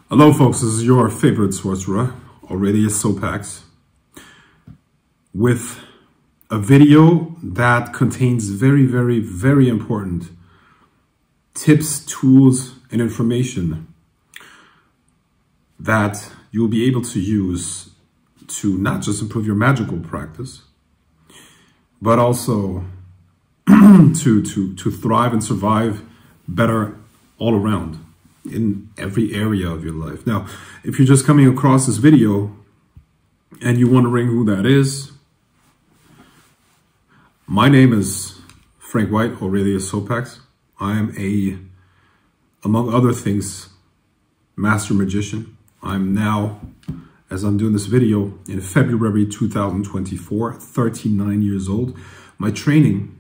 Hello folks, this is your favorite sorcerer, Aurelius Sopax, with a video that contains very important tips, tools, and information that you'll be able to use to not just improve your magical practice, but also to thrive and survive better all around in every area of your life. Now, if you're just coming across this video and you're wondering who that is, my name is Frank White, Aurelius Sopax. I am among other things, master magician. I'm now, as I'm doing this video, in February 2024, 39 years old. My training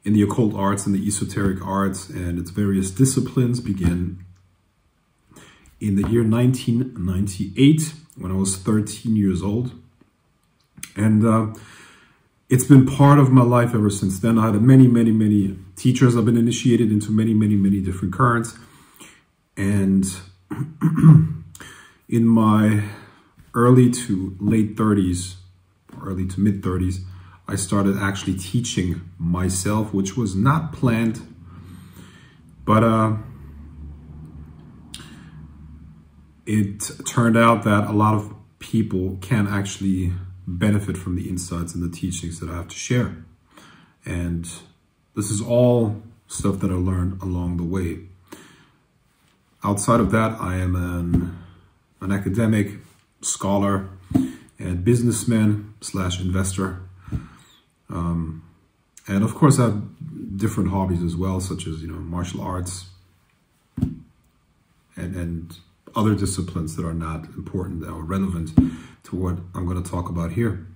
in the occult arts and the esoteric arts and its various disciplines began in the year 1998 when I was 13 years old. And it's been part of my life ever since then. I had many teachers. I've been initiated into many different currents. And in my early to late 30s, early to mid 30s, I started actually teaching myself, which was not planned, but it turned out that a lot of people can actually benefit from the insights and the teachings that I have to share. And this is all stuff that I learned along the way. Outside of that, I am an academic, scholar, and businessman / investor. And of course, I have different hobbies as well, such as, martial arts and other disciplines that are not important or relevant to what I'm going to talk about here.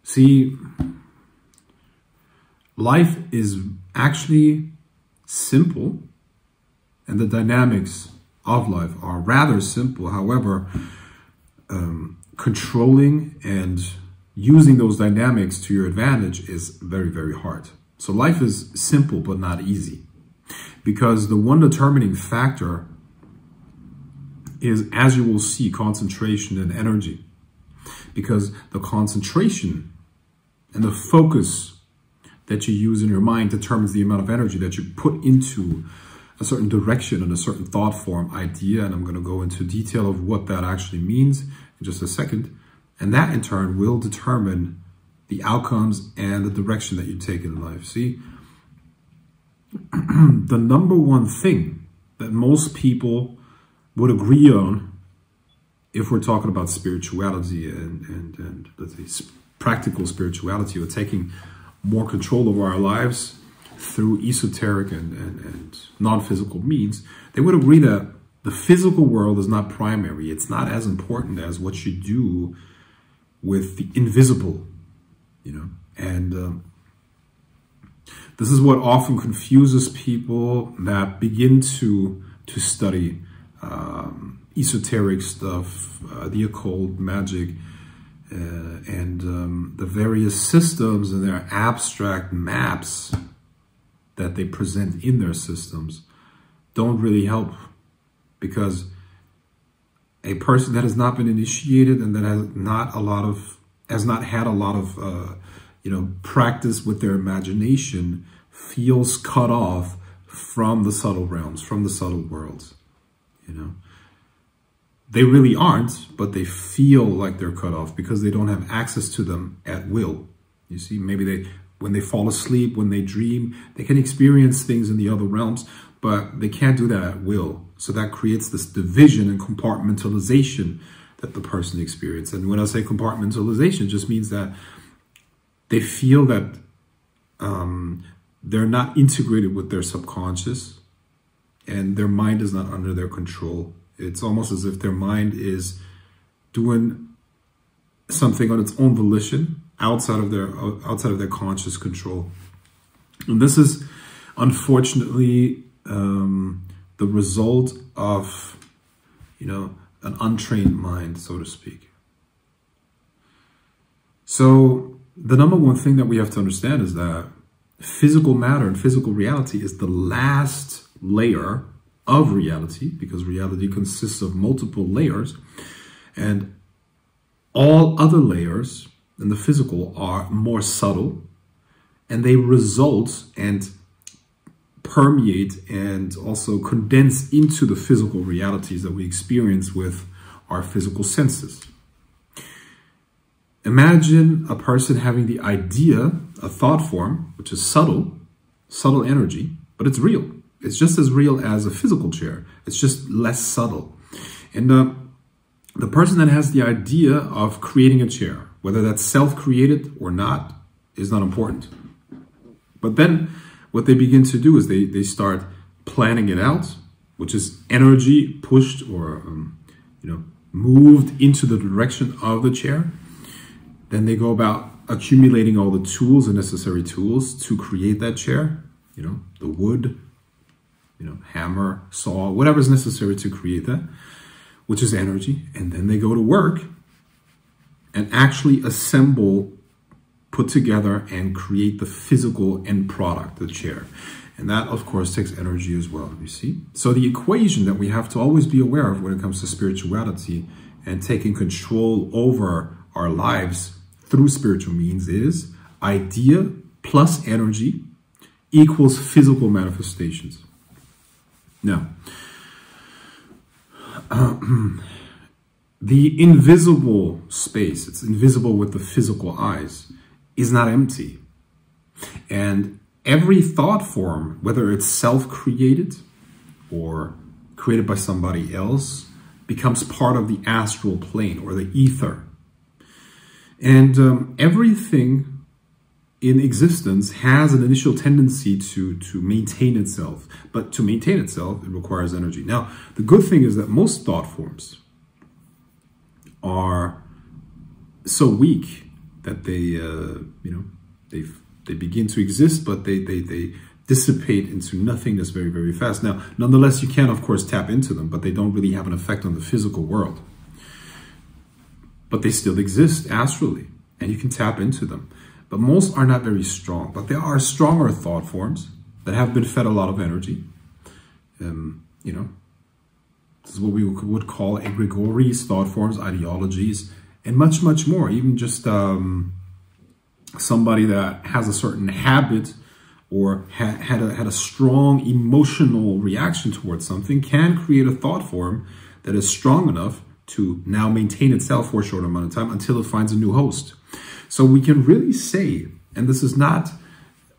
See, life is actually simple, and the dynamics of life are rather simple. However, controlling and using those dynamics to your advantage is very hard. So life is simple but not easy, because the one determining factor is, as you will see, concentration and energy. Because the concentration and the focus that you use in your mind determines the amount of energy that you put into a certain direction and a certain thought form, idea. And I'm going to go into detail of what that actually means in just a second. And that in turn will determine the outcomes and the direction that you take in life. See, the number one thing that most people would agree on, if we're talking about spirituality and let's say practical spirituality, or taking more control over our lives through esoteric and non-physical means, they would agree that the physical world is not primary. It's not as important as what you do with the invisible, and this is what often confuses people that begin to study esoteric stuff, the occult, magic, and the various systems and their abstract maps that they present in their systems don't really help, because a person that has not been initiated and that has not had a lot of practice with their imagination feels cut off from the subtle realms, from the subtle worlds. They really aren't, but they feel like they're cut off because they don't have access to them at will. You see, maybe when they fall asleep, when they dream, they can experience things in the other realms, but they can't do that at will. So that creates this division and compartmentalization that the person experiences. And when I say compartmentalization, it just means that they feel that they're not integrated with their subconscious, and their mind is not under their control. It's almost as if their mind is doing something on its own volition, outside of their conscious control. And this is unfortunately the result of an untrained mind, so to speak. So the number one thing that we have to understand is that physical matter and physical reality is the last layer of reality, because reality consists of multiple layers, and all other layers in the physical are more subtle, and they result and permeate and also condense into the physical realities that we experience with our physical senses. Imagine a person having the idea, a thought form, which is subtle energy, but it's real. It's just as real as a physical chair. It's just less subtle. And the person that has the idea of creating a chair, whether that's self-created or not, is not important. But then what they begin to do is they start planning it out, which is energy pushed or moved into the direction of the chair. Then they go about accumulating all the tools, the necessary tools to create that chair, the wood, hammer, saw, whatever is necessary to create that, which is energy. And then they go to work and actually assemble, put together, and create the physical end product, the chair. And that, of course, takes energy as well, you see? So the equation that we have to always be aware of when it comes to spirituality and taking control over our lives through spiritual means is idea plus energy equals physical manifestations. Now, the invisible space, it's invisible with the physical eyes, is not empty. And every thought form, whether it's self-created or created by somebody else, becomes part of the astral plane or the ether. And everything in existence has an initial tendency to maintain itself. But to maintain itself, it requires energy. Now, the good thing is that most thought forms are so weak that they begin to exist, but they dissipate into nothingness very, very fast. Now, nonetheless, you can, of course, tap into them, but they don't really have an effect on the physical world. But they still exist astrally, and you can tap into them. But most are not very strong. But there are stronger thought forms that have been fed a lot of energy. This is what we would call egregores, thought forms, ideologies, and much, much more. Even just somebody that has a certain habit or had a strong emotional reaction towards something can create a thought form that is strong enough to now maintain itself for a short amount of time until it finds a new host. So we can really say, and this is not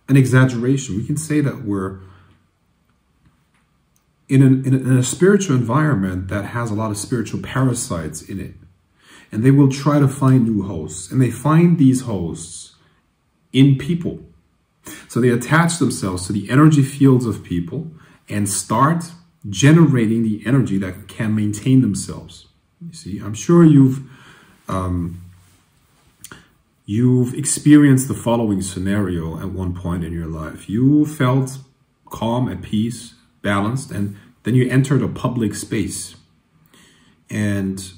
an exaggeration, we can say that we're in a spiritual environment that has a lot of spiritual parasites in it. And they will try to find new hosts. And they find these hosts in people. So they attach themselves to the energy fields of people and start generating the energy that can maintain themselves. You see, I'm sure you've experienced the following scenario at one point in your life. You felt calm, at peace, balanced, and then you entered a public space. And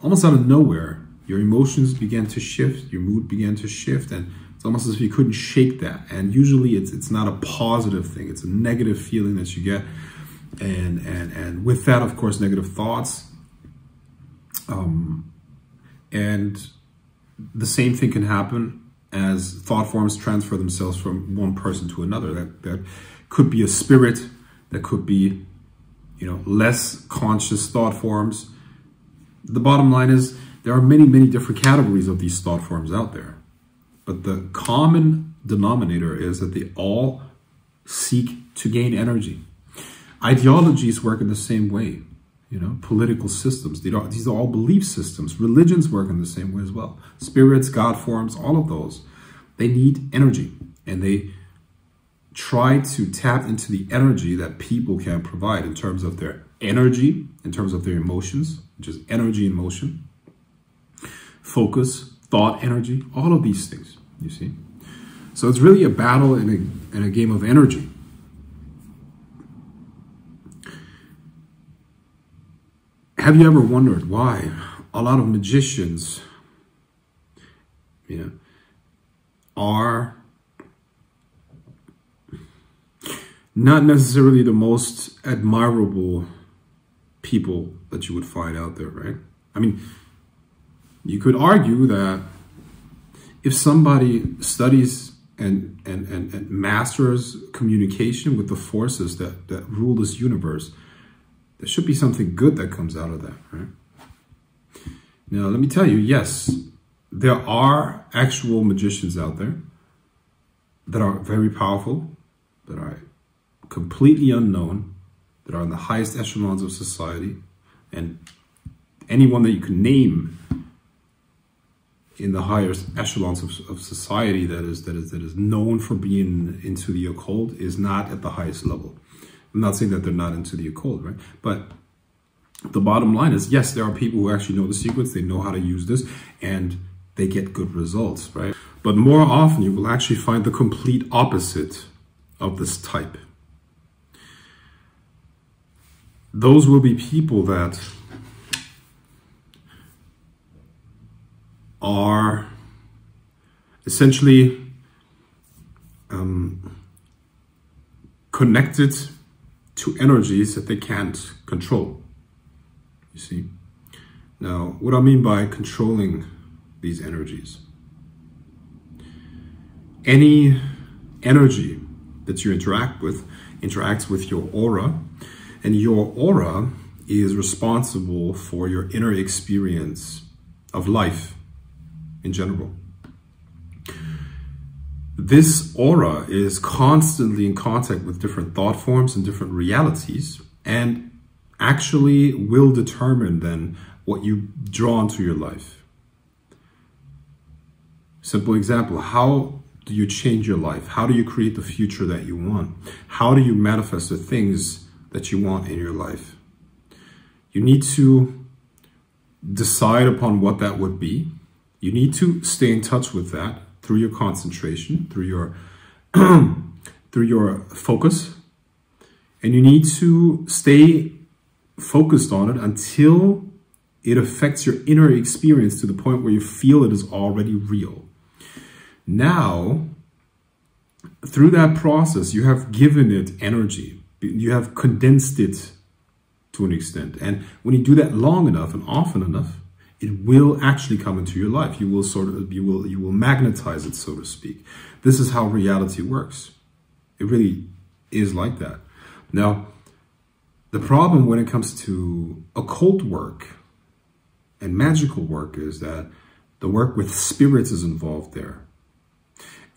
almost out of nowhere, your emotions began to shift, your mood began to shift, and it's almost as if you couldn't shake that. And usually it's not a positive thing, it's a negative feeling that you get. And with that, of course, negative thoughts. And the same thing can happen as thought forms transfer themselves from one person to another. That could be a spirit, that could be, less conscious thought forms. The bottom line is there are many, many different categories of these thought forms out there. But the common denominator is that they all seek to gain energy. Ideologies work in the same way. Political systems, these are all belief systems. Religions work in the same way as well. Spirits, God forms, all of those, they need energy. And they try to tap into the energy that people can provide in terms of their energy, in terms of their emotions, which is energy in motion, focus, thought, energy, all of these things, you see. So it's really a battle in a game of energy. Have you ever wondered why a lot of magicians, are not necessarily the most admirable people that you would find out there, right? I mean, you could argue that if somebody studies and masters communication with the forces that rule this universe, there should be something good that comes out of that, right? Now, let me tell you, yes, there are actual magicians out there that are very powerful, that are completely unknown, that are in the highest echelons of society, and anyone that you can name in the highest echelons of society that is known for being into the occult is not at the highest level. I'm not saying that they're not into the occult, right? But the bottom line is, yes, there are people who actually know the secrets, they know how to use this, and they get good results, right? But more often, you will actually find the complete opposite of this type. Those will be people that are essentially connected to energies that they can't control. You see? Now, what I mean by controlling these energies, any energy that you interact with interacts with your aura, and your aura is responsible for your inner experience of life in general. This aura is constantly in contact with different thought forms and different realities, and actually will determine then what you draw into your life. Simple example, how do you change your life? How do you create the future that you want? How do you manifest the things that you want in your life? You need to decide upon what that would be. You need to stay in touch with that through your concentration, through your through your focus, and you need to stay focused on it until it affects your inner experience to the point where you feel it is already real. Now, through that process, you have given it energy. You have condensed it to an extent. And when you do that long enough and often enough, it will actually come into your life. You will magnetize it, so to speak. This is how reality works. It really is like that. Now, the problem when it comes to occult work and magical work is that the work with spirits is involved there.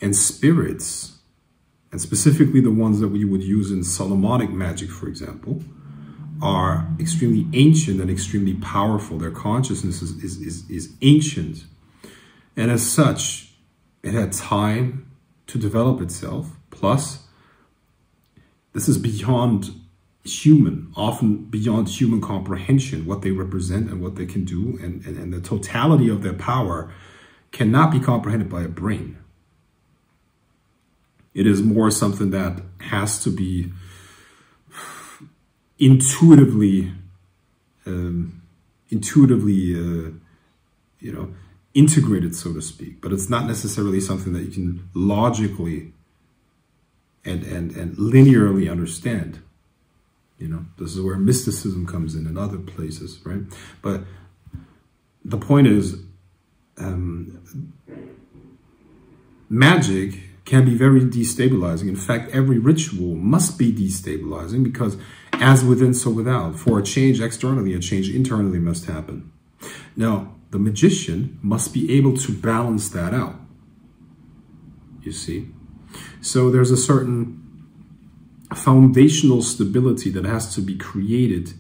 And spirits, and specifically the ones that we would use in Solomonic magic, for example, are extremely ancient and extremely powerful. Their consciousness is ancient. And as such, it had time to develop itself. Plus, this is beyond human, often beyond human comprehension, what they represent and what they can do. And the totality of their power cannot be comprehended by a brain. It is more something that has to be intuitively integrated, so to speak. But it's not necessarily something that you can logically and linearly understand. You know, this is where mysticism comes in and other places, right? But the point is, magic can be very destabilizing. In fact, every ritual must be destabilizing because as within, so without. For a change externally, a change internally must happen. Now, the magician must be able to balance that out, you see. So there's a certain foundational stability that has to be created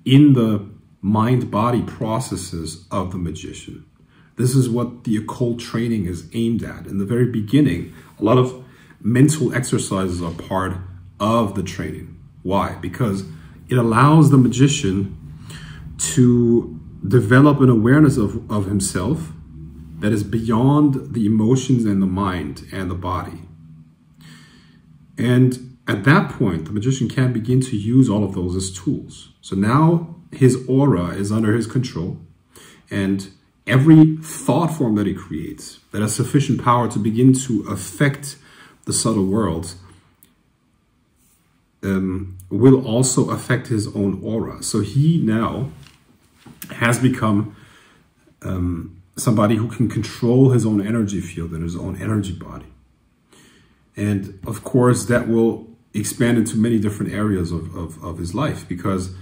in the mind-body processes of the magician. This is what the occult training is aimed at. In the very beginning, a lot of mental exercises are part of the training. Why? Because it allows the magician to develop an awareness of himself that is beyond the emotions and the mind and the body. And at that point, the magician can begin to use all of those as tools. So now his aura is under his control, and every thought form that he creates that has sufficient power to begin to affect the subtle world will also affect his own aura. So he now has become somebody who can control his own energy field and his own energy body. And of course, that will expand into many different areas of his life, because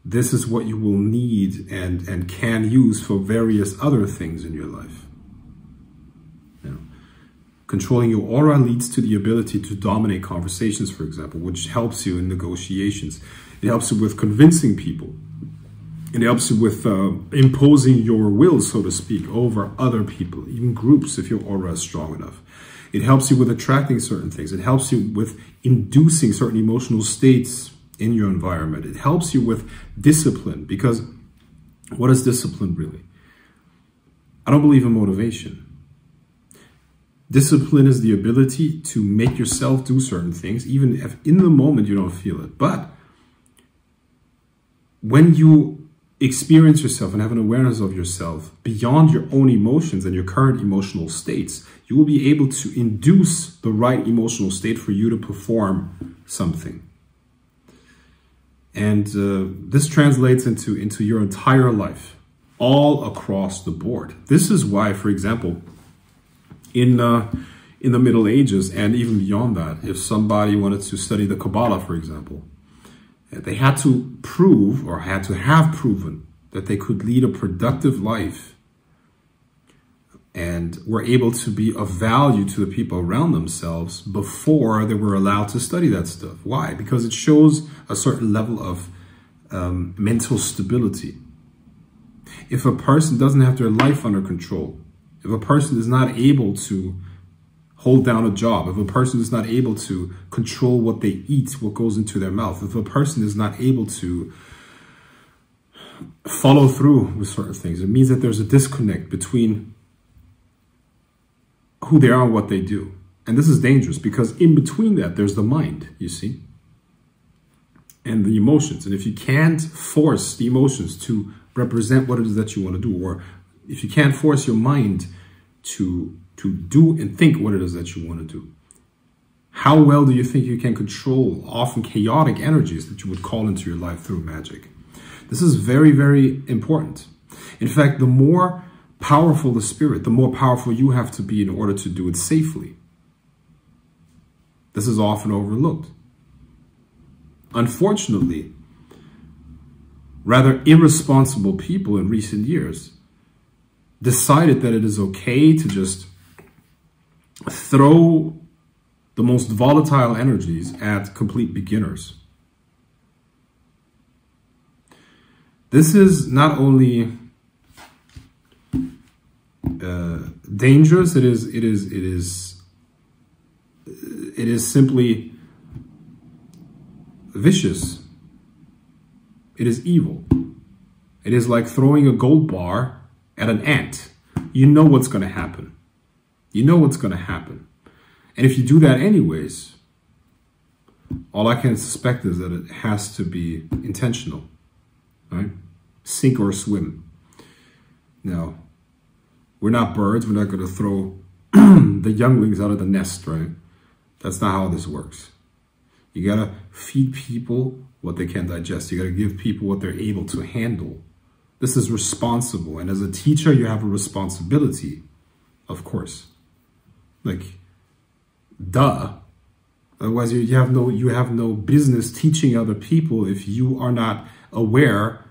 this is what you will need and can use for various other things in your life. You know, controlling your aura leads to the ability to dominate conversations, for example, which helps you in negotiations. It helps you with convincing people. It helps you with imposing your will, so to speak, over other people, even groups, if your aura is strong enough. It helps you with attracting certain things. It helps you with inducing certain emotional states in your environment. It helps you with discipline, because what is discipline really? I don't believe in motivation. Discipline is the ability to make yourself do certain things, even if in the moment you don't feel it. But when you experience yourself and have an awareness of yourself beyond your own emotions and your current emotional states, you will be able to induce the right emotional state for you to perform something. And this translates into your entire life, all across the board. This is why, for example, in the Middle Ages and even beyond that, if somebody wanted to study the Kabbalah, for example, they had to prove, or had to have proven, that they could lead a productive life and were able to be of value to the people around themselves before they were allowed to study that stuff. Why? Because it shows a certain level of mental stability. If a person doesn't have their life under control, if a person is not able to hold down a job, if a person is not able to control what they eat, what goes into their mouth, if a person is not able to follow through with certain things, it means that there's a disconnect between who they are and what they do. And this is dangerous, because in between that, there's the mind, you see, and the emotions. And if you can't force the emotions to represent what it is that you want to do, or if you can't force your mind to do and think what it is that you want to do, how well do you think you can control often chaotic energies that you would call into your life through magic? This is very, very important. In fact, the more powerful the spirit, the more powerful you have to be in order to do it safely. This is often overlooked. Unfortunately, rather irresponsible people in recent years decided that it is okay to just throw the most volatile energies at complete beginners. This is not only dangerous, it is simply vicious. It is evil. It is like throwing a gold bar at an ant. You know what's going to happen. You know what's going to happen. And if you do that anyways, all I can suspect is that it has to be intentional, right? Sink or swim. Now, we're not birds. We're not going to throw the younglings out of the nest, right? That's not how this works. You got to feed people what they can digest. You got to give people what they're able to handle. This is responsible. And as a teacher, you have a responsibility, of course. Like, duh. Otherwise, you have no business teaching other people if you are not aware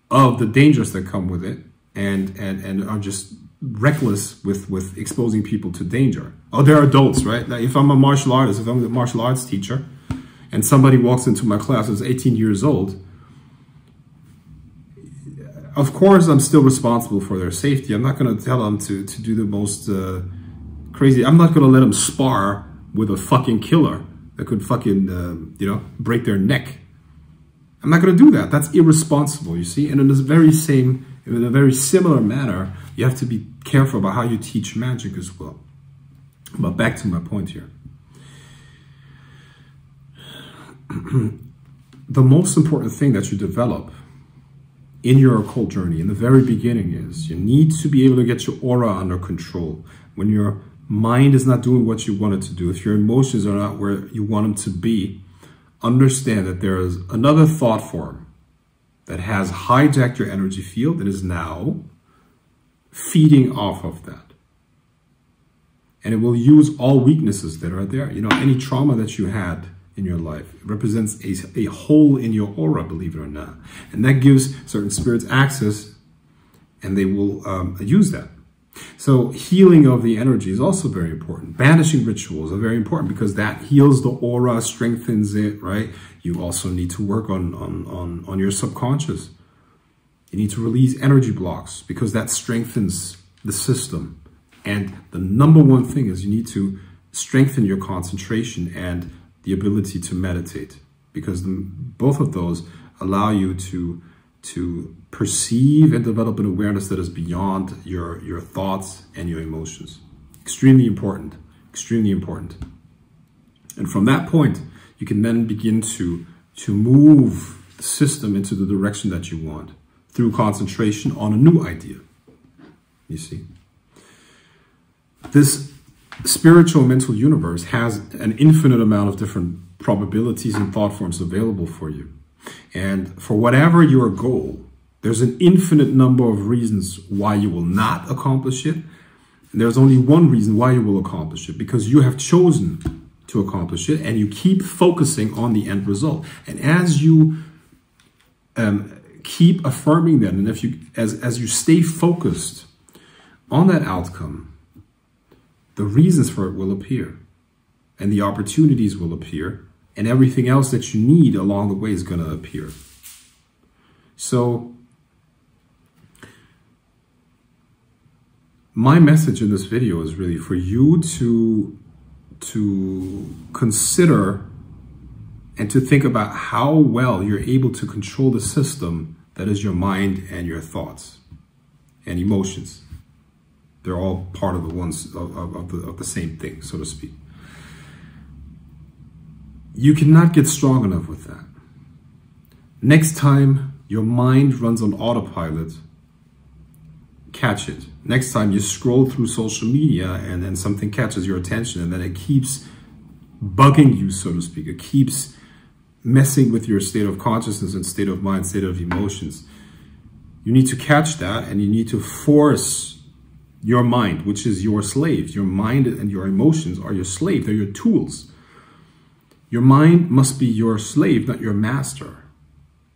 of the dangers that come with it and are just reckless with exposing people to danger. Oh, they're adults, right? Now, if I'm a martial artist, if I'm a martial arts teacher, and somebody walks into my class who's 18 years old, of course, I'm still responsible for their safety. I'm not going to tell them to do the most crazy. I'm not going to let them spar with a fucking killer that could fucking, break their neck. I'm not going to do that. That's irresponsible, you see? And in a very similar manner, you have to be careful about how you teach magic as well. But back to my point here. The most important thing that you develop in your occult journey in the very beginning is you need to be able to get your aura under control. When your mind is not doing what you want it to do, if your emotions are not where you want them to be, understand that there is another thought form that has hijacked your energy field and is now feeding off of that. And it will use all weaknesses that are there. You know, any trauma that you had in your life represents a hole in your aura, believe it or not. And that gives certain spirits access, and they will use that. So healing of the energy is also very important. Banishing rituals are very important because that heals the aura, strengthens it, right? You also need to work on your subconscious. You need to release energy blocks because that strengthens the system. And the number one thing is you need to strengthen your concentration and the ability to meditate, because both of those allow you to perceive and develop an awareness that is beyond your thoughts and your emotions. Extremely important, extremely important. And from that point, you can then begin to move the system into the direction that you want through concentration on a new idea, you see. This spiritual mental universe has an infinite amount of different probabilities and thought forms available for you. And for whatever your goal, there's an infinite number of reasons why you will not accomplish it. And there's only one reason why you will accomplish it, because you have chosen to accomplish it and you keep focusing on the end result. And as you keep affirming that, and as you stay focused on that outcome, the reasons for it will appear and the opportunities will appear, and everything else that you need along the way is going to appear. So my message in this video is really for you to consider and to think about how well you're able to control the system that is your mind and your thoughts and emotions. They're all part of the same thing, so to speak. You cannot get strong enough with that. Next time your mind runs on autopilot, catch it. Next time you scroll through social media and then something catches your attention and then it keeps bugging you, so to speak. It keeps messing with your state of consciousness and state of mind, state of emotions. You need to catch that, and you need to force your mind, which is your slave. Your mind and your emotions are your slave. They're your tools. Your mind must be your slave, not your master.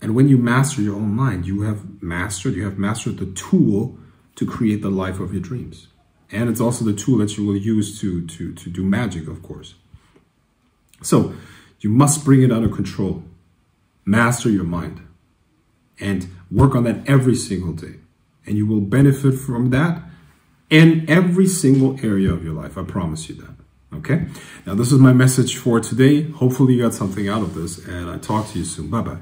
And when you master your own mind, you have mastered the tool to create the life of your dreams. And it's also the tool that you will use to do magic, of course. So you must bring it under control. Master your mind and work on that every single day. And you will benefit from that in every single area of your life. I promise you that. Okay? Now, this is my message for today. Hopefully you got something out of this, and I talk to you soon. Bye-bye.